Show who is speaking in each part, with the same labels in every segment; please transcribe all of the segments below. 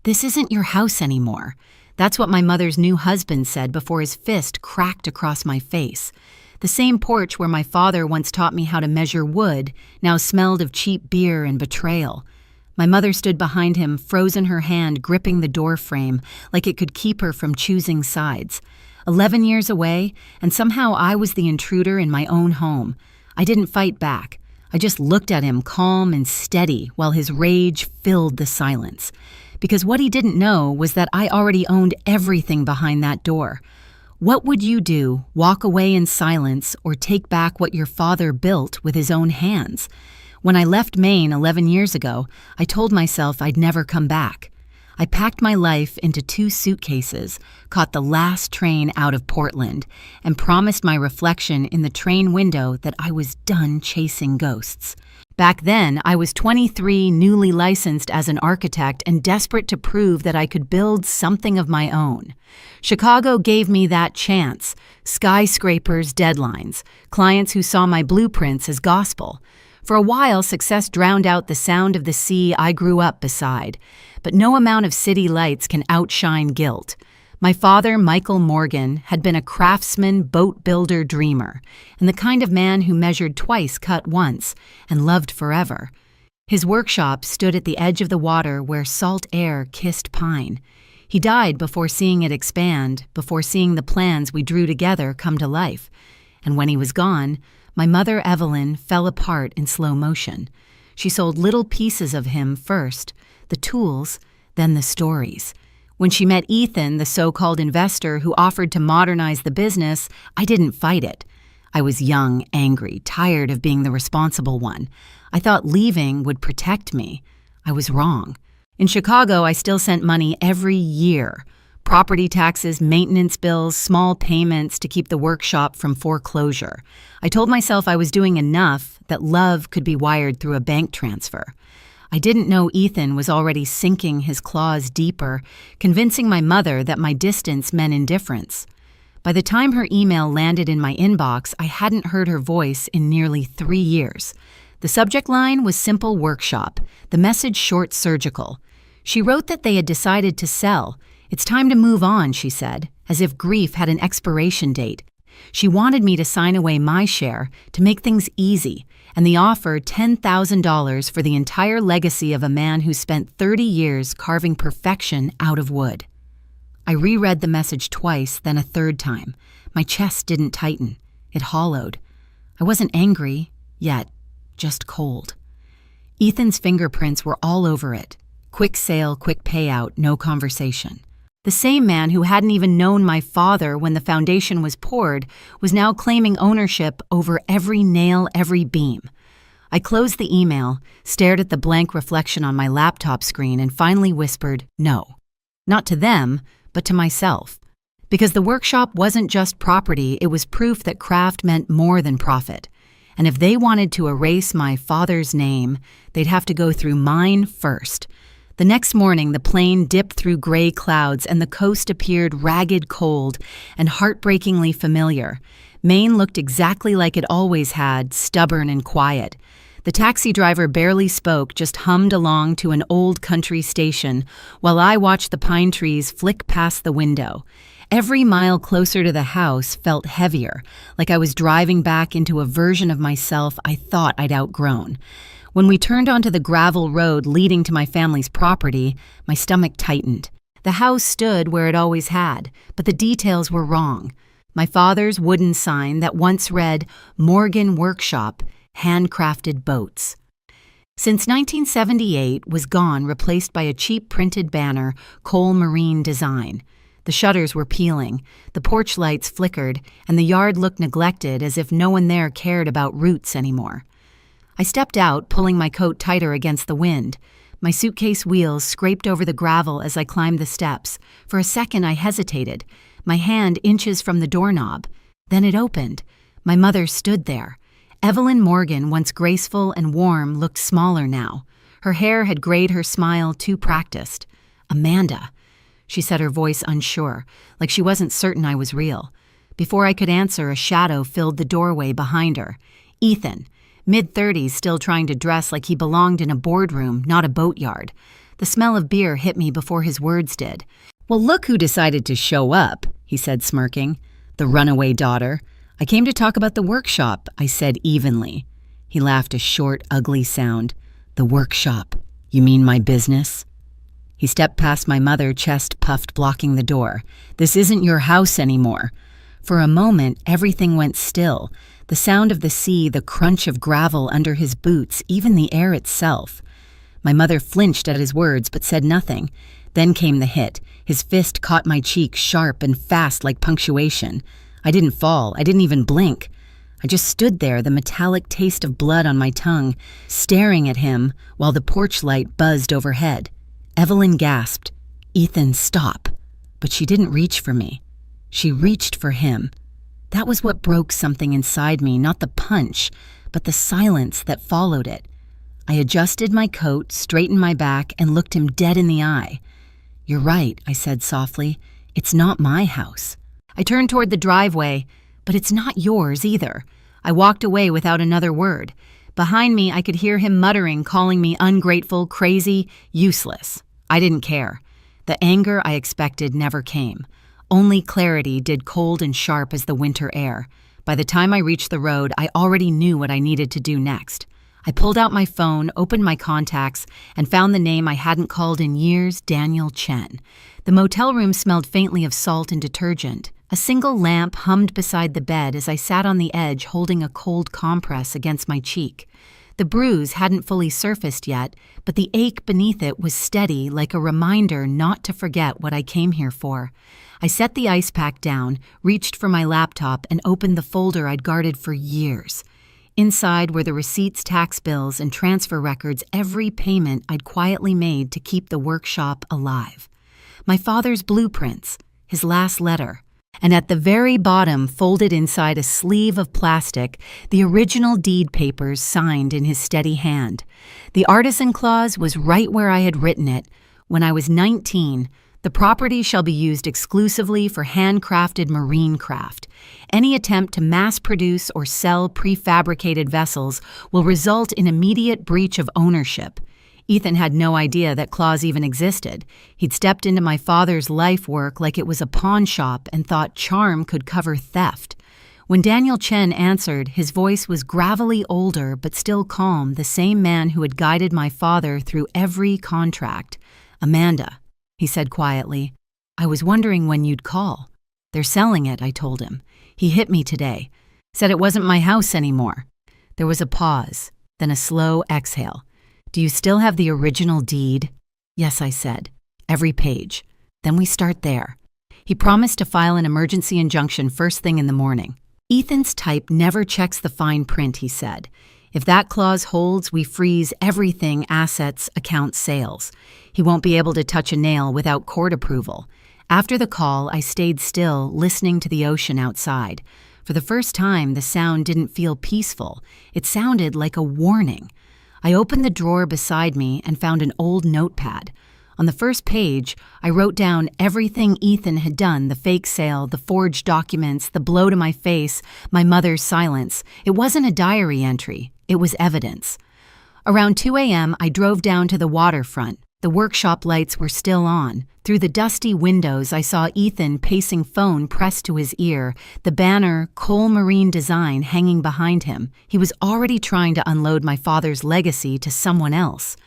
Speaker 1: "This isn't your house anymore." That's what my mother's new husband said before his fist cracked across my face. The same porch where my father once taught me how to measure wood now smelled of cheap beer and betrayal. My mother stood behind him, frozen, her hand gripping the door frame like it could keep her from choosing sides. 11 years away, and somehow I was the intruder in my own home. I didn't fight back. I just looked at him calm and steady while his rage filled the silence. Because what he didn't know was that I already owned everything behind that door. What would you do, walk away in silence, or take back what your father built with his own hands? When I left Maine 11 years ago, I told myself I'd never come back. I packed my life into 2 suitcases, caught the last train out of Portland, and promised my reflection in the train window that I was done chasing ghosts. Back then, I was 23, newly licensed as an architect, and desperate to prove that I could build something of my own. Chicago gave me that chance. Skyscrapers, deadlines, clients who saw my blueprints as gospel. For a while, success drowned out the sound of the sea I grew up beside. But no amount of city lights can outshine guilt. My father, Michael Morgan, had been a craftsman, boat builder, dreamer, and the kind of man who measured twice, cut once, and loved forever. His workshop stood at the edge of the water where salt air kissed pine. He died before seeing it expand, before seeing the plans we drew together come to life. And when he was gone, my mother, Evelyn, fell apart in slow motion. She sold little pieces of him first, the tools, then the stories. When she met Ethan, the so-called investor who offered to modernize the business, I didn't fight it. I was young, angry, tired of being the responsible one. I thought leaving would protect me. I was wrong. In Chicago, I still sent money every year. Property taxes, maintenance bills, small payments to keep the workshop from foreclosure. I told myself I was doing enough, that love could be wired through a bank transfer. I didn't know Ethan was already sinking his claws deeper, convincing my mother that my distance meant indifference. By the time her email landed in my inbox, I hadn't heard her voice in nearly 3 years. The subject line was simple workshop, the message short surgical. She wrote that they had decided to sell. It's time to move on, she said, as if grief had an expiration date. She wanted me to sign away my share to make things easy, and the offer $10,000 for the entire legacy of a man who spent 30 years carving perfection out of wood. I reread the message twice, then a third time. My chest didn't tighten. It hollowed. I wasn't angry, yet just cold. Ethan's fingerprints were all over it. Quick sale, quick payout, no conversation. The same man who hadn't even known my father when the foundation was poured was now claiming ownership over every nail, every beam. I closed the email, stared at the blank reflection on my laptop screen, and finally whispered, no. Not to them, but to myself. Because the workshop wasn't just property, it was proof that craft meant more than profit. And if they wanted to erase my father's name, they'd have to go through mine first. The next morning, the plane dipped through gray clouds and the coast appeared ragged, cold, and heartbreakingly familiar. Maine looked exactly like it always had, stubborn and quiet. The taxi driver barely spoke, just hummed along to an old country station, while I watched the pine trees flick past the window. Every mile closer to the house felt heavier, like I was driving back into a version of myself I thought I'd outgrown. When we turned onto the gravel road leading to my family's property, my stomach tightened. The house stood where it always had, but the details were wrong. My father's wooden sign that once read, Morgan Workshop, handcrafted boats. Since 1978 was gone, replaced by a cheap printed banner, Cole Marine Design. The shutters were peeling, the porch lights flickered, and the yard looked neglected as if no one there cared about roots anymore. I stepped out, pulling my coat tighter against the wind. My suitcase wheels scraped over the gravel as I climbed the steps. For a second I hesitated, my hand inches from the doorknob. Then it opened. My mother stood there. Evelyn Morgan, once graceful and warm, looked smaller now. Her hair had grayed her smile too practiced. Amanda, she said, her voice unsure, like she wasn't certain I was real. Before I could answer, a shadow filled the doorway behind her. Ethan, mid-30s, still trying to dress like he belonged in a boardroom, not a boatyard. The smell of beer hit me before his words did. "Well, look who decided to show up," he said, smirking. "The runaway daughter." "I came to talk about the workshop," I said evenly. He laughed a short, ugly sound. "The workshop? You mean my business?" He stepped past my mother, chest puffed, blocking the door. "This isn't your house anymore." For a moment, everything went still. The sound of the sea, the crunch of gravel under his boots, even the air itself. My mother flinched at his words but said nothing. Then came the hit. His fist caught my cheek, sharp and fast like punctuation. I didn't fall. I didn't even blink. I just stood there, the metallic taste of blood on my tongue, staring at him while the porch light buzzed overhead. Evelyn gasped, "Ethan, stop." But she didn't reach for me. She reached for him. That was what broke something inside me, not the punch, but the silence that followed it. I adjusted my coat, straightened my back, and looked him dead in the eye. "You're right," I said softly. "It's not my house." I turned toward the driveway, "But it's not yours either." I walked away without another word. Behind me, I could hear him muttering, calling me ungrateful, crazy, useless. I didn't care. The anger I expected never came. Only clarity did, cold and sharp as the winter air. By the time I reached the road, I already knew what I needed to do next. I pulled out my phone, opened my contacts, and found the name I hadn't called in years, Daniel Chen. The motel room smelled faintly of salt and detergent. A single lamp hummed beside the bed as I sat on the edge holding a cold compress against my cheek. The bruise hadn't fully surfaced yet, but the ache beneath it was steady, like a reminder not to forget what I came here for. I set the ice pack down, reached for my laptop, and opened the folder I'd guarded for years. Inside were the receipts, tax bills, and transfer records, every payment I'd quietly made to keep the workshop alive. My father's blueprints, his last letter, and at the very bottom, folded inside a sleeve of plastic, the original deed papers signed in his steady hand. The artisan clause was right where I had written it. When I was 19, the property shall be used exclusively for handcrafted marine craft. Any attempt to mass produce or sell prefabricated vessels will result in immediate breach of ownership. Ethan had no idea that clause even existed. He'd stepped into my father's life work like it was a pawn shop and thought charm could cover theft. When Daniel Chen answered, his voice was gravelly older but still calm, the same man who had guided my father through every contract. "Amanda," he said quietly, "I was wondering when you'd call." "They're selling it," I told him. "He hit me today. Said it wasn't my house anymore." There was a pause, then a slow exhale. "Do you still have the original deed?" "Yes," I said. "Every page." "Then we start there." He promised to file an emergency injunction first thing in the morning. "Ethan's type never checks the fine print," he said. "If that clause holds, we freeze everything, assets, accounts, sales. He won't be able to touch a nail without court approval." After the call, I stayed still, listening to the ocean outside. For the first time, the sound didn't feel peaceful. It sounded like a warning. I opened the drawer beside me and found an old notepad. On the first page, I wrote down everything Ethan had done, the fake sale, the forged documents, the blow to my face, my mother's silence. It wasn't a diary entry. It was evidence. Around 2 a.m., I drove down to the waterfront. The workshop lights were still on. Through the dusty windows, I saw Ethan pacing, phone pressed to his ear, the banner, Cole Marine Design, hanging behind him. He was already trying to unload my father's legacy to someone else.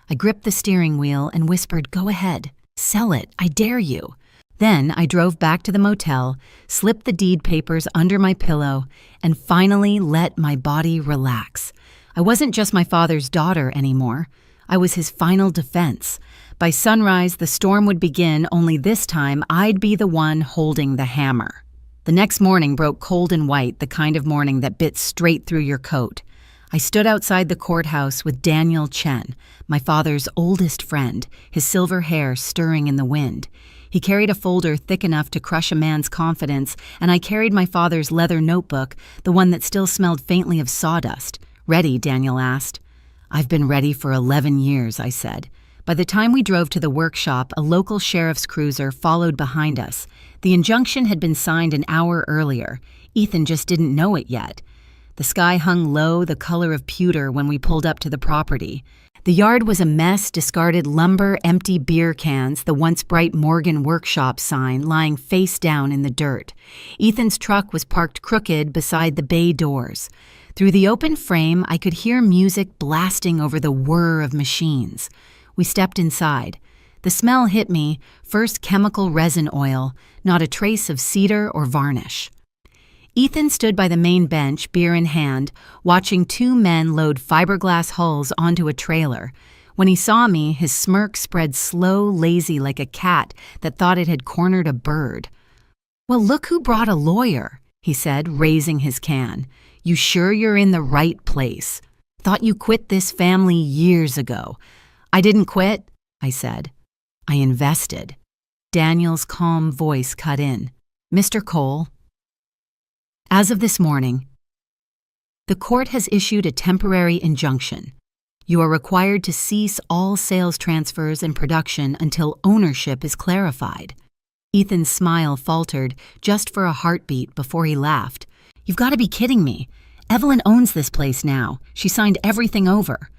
Speaker 1: I gripped the steering wheel and whispered, "Go ahead. Sell it. I dare you." Then I drove back to the motel, slipped the deed papers under my pillow, and finally let my body relax. I wasn't just my father's daughter anymore. I was his final defense. By sunrise, the storm would begin, only this time I'd be the one holding the hammer. The next morning broke cold and white, the kind of morning that bit straight through your coat. I stood outside the courthouse with Daniel Chen, my father's oldest friend, his silver hair stirring in the wind. He carried a folder thick enough to crush a man's confidence, and I carried my father's leather notebook, the one that still smelled faintly of sawdust. "Ready?" Daniel asked. "I've been ready for 11 years, I said. By the time we drove to the workshop, a local sheriff's cruiser followed behind us. The injunction had been signed an hour earlier. Ethan just didn't know it yet. The sky hung low, the color of pewter, when we pulled up to the property. The yard was a mess, discarded lumber, empty beer cans, the once bright Morgan Workshop sign lying face down in the dirt. Ethan's truck was parked crooked beside the bay doors. Through the open frame, I could hear music blasting over the whir of machines. We stepped inside. The smell hit me, first chemical resin oil, not a trace of cedar or varnish. Ethan stood by the main bench, beer in hand, watching two men load fiberglass hulls onto a trailer. When he saw me, his smirk spread slow, lazy like a cat that thought it had cornered a bird. "Well, look who brought a lawyer," he said, raising his can. "You sure you're in the right place? Thought you quit this family years ago." "I didn't quit," I said. "I invested." Daniel's calm voice cut in. "Mr. Cole, as of this morning, the court has issued a temporary injunction. You are required to cease all sales transfers and production until ownership is clarified." Ethan's smile faltered just for a heartbeat before he laughed. "You've got to be kidding me. Evelyn owns this place now. She signed everything over."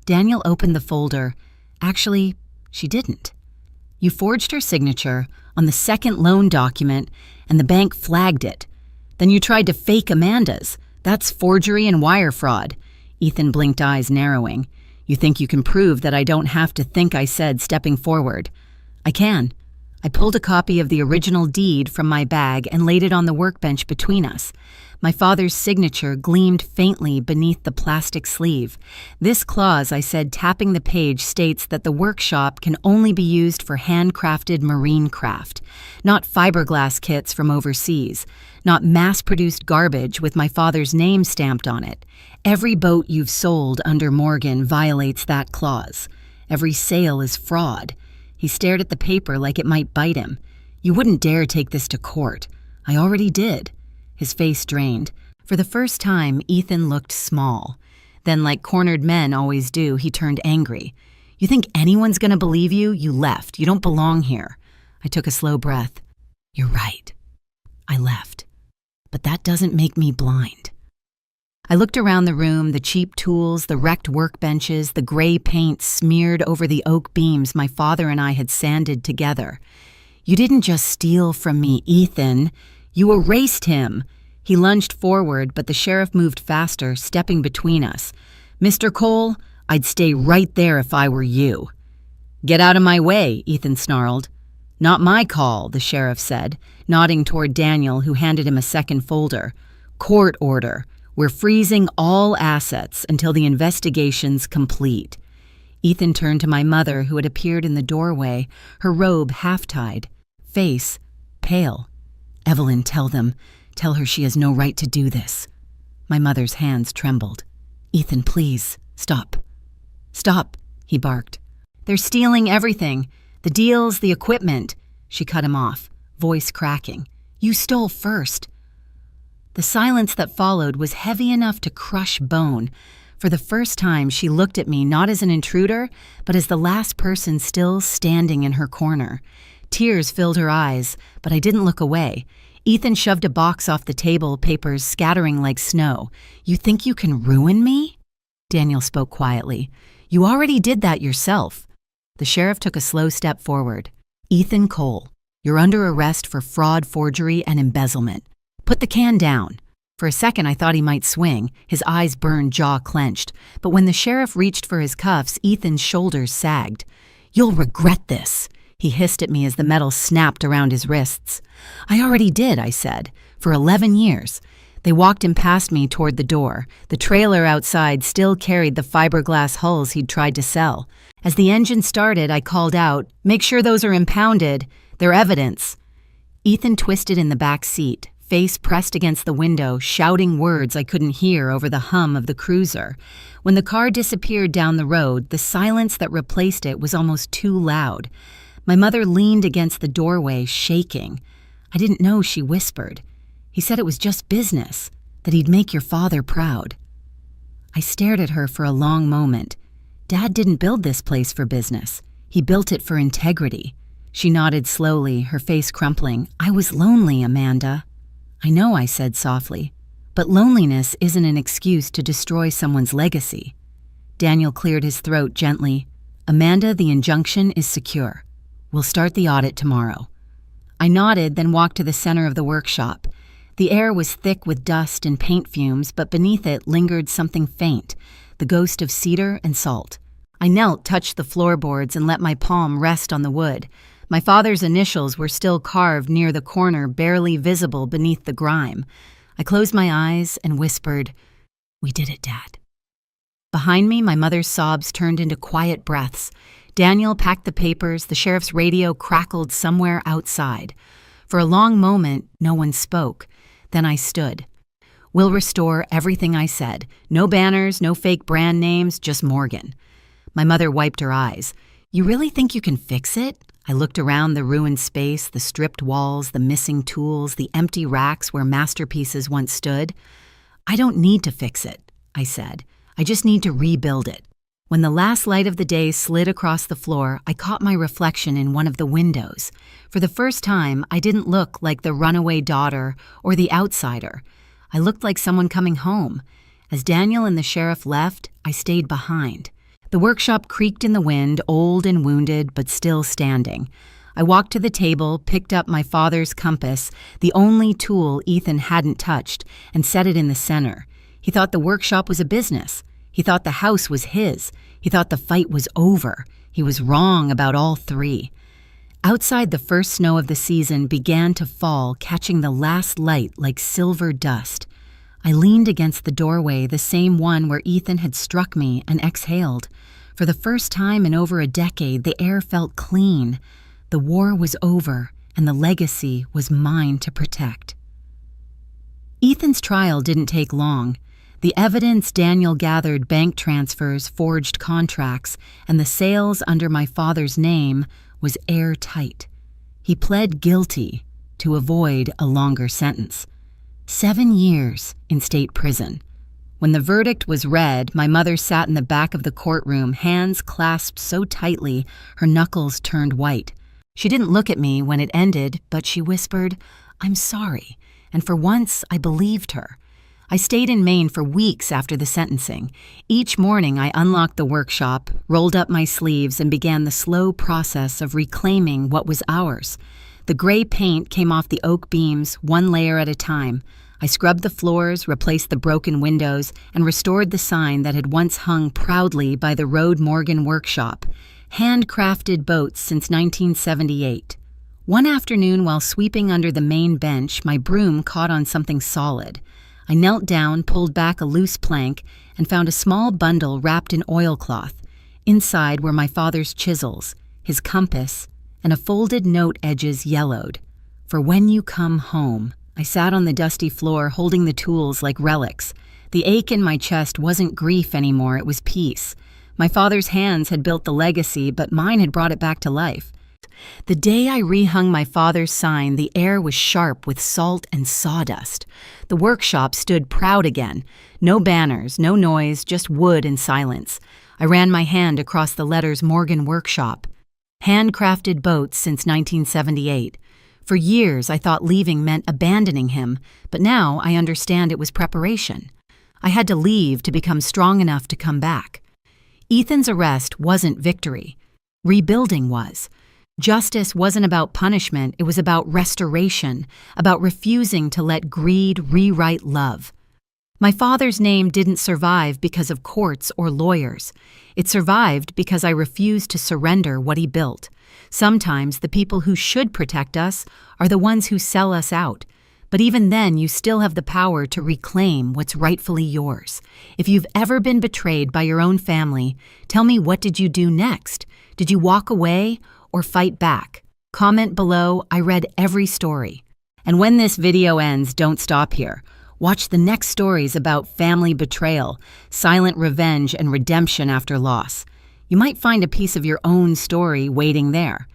Speaker 1: Daniel opened the folder. "Actually, she didn't. You forged her signature on the second loan document, and the bank flagged it. Then you tried to fake Amanda's. That's forgery and wire fraud." Ethan blinked, eyes narrowing. "You think you can prove that I don't have to think," I said, stepping forward. "I can." I pulled a copy of the original deed from my bag and laid it on the workbench between us. My father's signature gleamed faintly beneath the plastic sleeve. "This clause," I said, tapping the page, states that the workshop can only be used for handcrafted marine craft, not fiberglass kits from overseas, not mass-produced garbage with my father's name stamped on it. Every boat you've sold under Morgan violates that clause. Every sale is fraud." He stared at the paper like it might bite him. "You wouldn't dare take this to court." "I already did." His face drained. For the first time, Ethan looked small. Then, like cornered men always do, he turned angry. "You think anyone's going to believe you? You left. You don't belong here." I took a slow breath. "You're right. I left. But that doesn't make me blind." I looked around the room, the cheap tools, the wrecked workbenches, the gray paint smeared over the oak beams my father and I had sanded together. "You didn't just steal from me, Ethan. You erased him." He lunged forward, but the sheriff moved faster, stepping between us. "Mr. Cole, I'd stay right there if I were you." "Get out of my way," Ethan snarled. "Not my call," the sheriff said, nodding toward Daniel, who handed him a second folder. "Court order. We're freezing all assets until the investigation's complete." Ethan turned to my mother, who had appeared in the doorway, her robe half-tied, face pale. "Evelyn, tell her she has no right to do this." My mother's hands trembled. "Ethan, please, stop." "Stop," he barked. "They're stealing everything. The deals, the equipment." She cut him off, voice cracking. "You stole first." The silence that followed was heavy enough to crush bone. For the first time, she looked at me not as an intruder, but as the last person still standing in her corner. Tears filled her eyes, but I didn't look away. Ethan shoved a box off the table, papers scattering like snow. "You think you can ruin me?" Daniel spoke quietly. "You already did that yourself." The sheriff took a slow step forward. "Ethan Cole, you're under arrest for fraud, forgery, and embezzlement. Put the can down." For a second, I thought he might swing. His eyes burned, jaw clenched. But when the sheriff reached for his cuffs, Ethan's shoulders sagged. "You'll regret this," he hissed at me as the metal snapped around his wrists. "I already did," I said, "for 11 years. They walked him past me toward the door. The trailer outside still carried the fiberglass hulls he'd tried to sell. As the engine started, I called out, "Make sure those are impounded. They're evidence." Ethan twisted in the back seat, face pressed against the window, shouting words I couldn't hear over the hum of the cruiser. When the car disappeared down the road, the silence that replaced it was almost too loud. My mother leaned against the doorway, shaking. I didn't know she whispered. "He said it was just business, that he'd make your father proud." I stared at her for a long moment. Dad didn't build this place for business. He built it for integrity. She nodded slowly, her face crumpling. "I was lonely, Amanda." "I know," I said softly, "but loneliness isn't an excuse to destroy someone's legacy." Daniel cleared his throat gently. "Amanda, the injunction is secure. We'll start the audit tomorrow." I nodded, then walked to the center of the workshop. The air was thick with dust and paint fumes, but beneath it lingered something faint, the ghost of cedar and salt. I knelt, touched the floorboards, and let my palm rest on the wood. My father's initials were still carved near the corner, barely visible beneath the grime. I closed my eyes and whispered, "We did it, Dad." Behind me, my mother's sobs turned into quiet breaths. Daniel packed the papers, the sheriff's radio crackled somewhere outside. For a long moment, no one spoke. Then I stood. "We'll restore everything I said. No banners, no fake brand names, just Morgan." My mother wiped her eyes. "You really think you can fix it?" I looked around the ruined space, the stripped walls, the missing tools, the empty racks where masterpieces once stood. "I don't need to fix it," I said. "I just need to rebuild it." When the last light of the day slid across the floor, I caught my reflection in one of the windows. For the first time, I didn't look like the runaway daughter or the outsider. I looked like someone coming home. As Daniel and the sheriff left, I stayed behind. The workshop creaked in the wind, old and wounded, but still standing. I walked to the table, picked up my father's compass, the only tool Ethan hadn't touched, and set it in the center. He thought the workshop was a business. He thought the house was his. He thought the fight was over. He was wrong about all three. Outside, the first snow of the season began to fall, catching the last light like silver dust. I leaned against the doorway, the same one where Ethan had struck me, and exhaled. For the first time in over a decade, the air felt clean. The war was over, and the legacy was mine to protect. Ethan's trial didn't take long. The evidence Daniel gathered, bank transfers, forged contracts, and the sales under my father's name, was airtight. He pled guilty to avoid a longer sentence. 7 years in state prison. When the verdict was read, my mother sat in the back of the courtroom, hands clasped so tightly her knuckles turned white. She didn't look at me when it ended, but she whispered, "I'm sorry," and for once I believed her. I stayed in Maine for weeks after the sentencing. Each morning I unlocked the workshop, rolled up my sleeves, and began the slow process of reclaiming what was ours. The gray paint came off the oak beams, one layer at a time. I scrubbed the floors, replaced the broken windows, and restored the sign that had once hung proudly by the Road Morgan workshop. Handcrafted boats since 1978. One afternoon, while sweeping under the main bench, my broom caught on something solid. I knelt down, pulled back a loose plank, and found a small bundle wrapped in oilcloth. Inside were my father's chisels, his compass, and a folded note edges yellowed. "For when you come home." I sat on the dusty floor, holding the tools like relics. The ache in my chest wasn't grief anymore, it was peace. My father's hands had built the legacy, but mine had brought it back to life. The day I rehung my father's sign, the air was sharp with salt and sawdust. The workshop stood proud again. No banners, no noise, just wood and silence. I ran my hand across the letters Morgan Workshop. Handcrafted boats since 1978. For years, I thought leaving meant abandoning him, but now I understand it was preparation. I had to leave to become strong enough to come back. Ethan's arrest wasn't victory. Rebuilding was. Justice wasn't about punishment, it was about restoration, about refusing to let greed rewrite love. My father's name didn't survive because of courts or lawyers. It survived because I refused to surrender what he built. Sometimes the people who should protect us are the ones who sell us out. But even then, you still have the power to reclaim what's rightfully yours. If you've ever been betrayed by your own family, tell me, what did you do next? Did you walk away or fight back? Comment below. I read every story. And when this video ends, don't stop here. Watch the next stories about family betrayal, silent revenge, and redemption after loss. You might find a piece of your own story waiting there.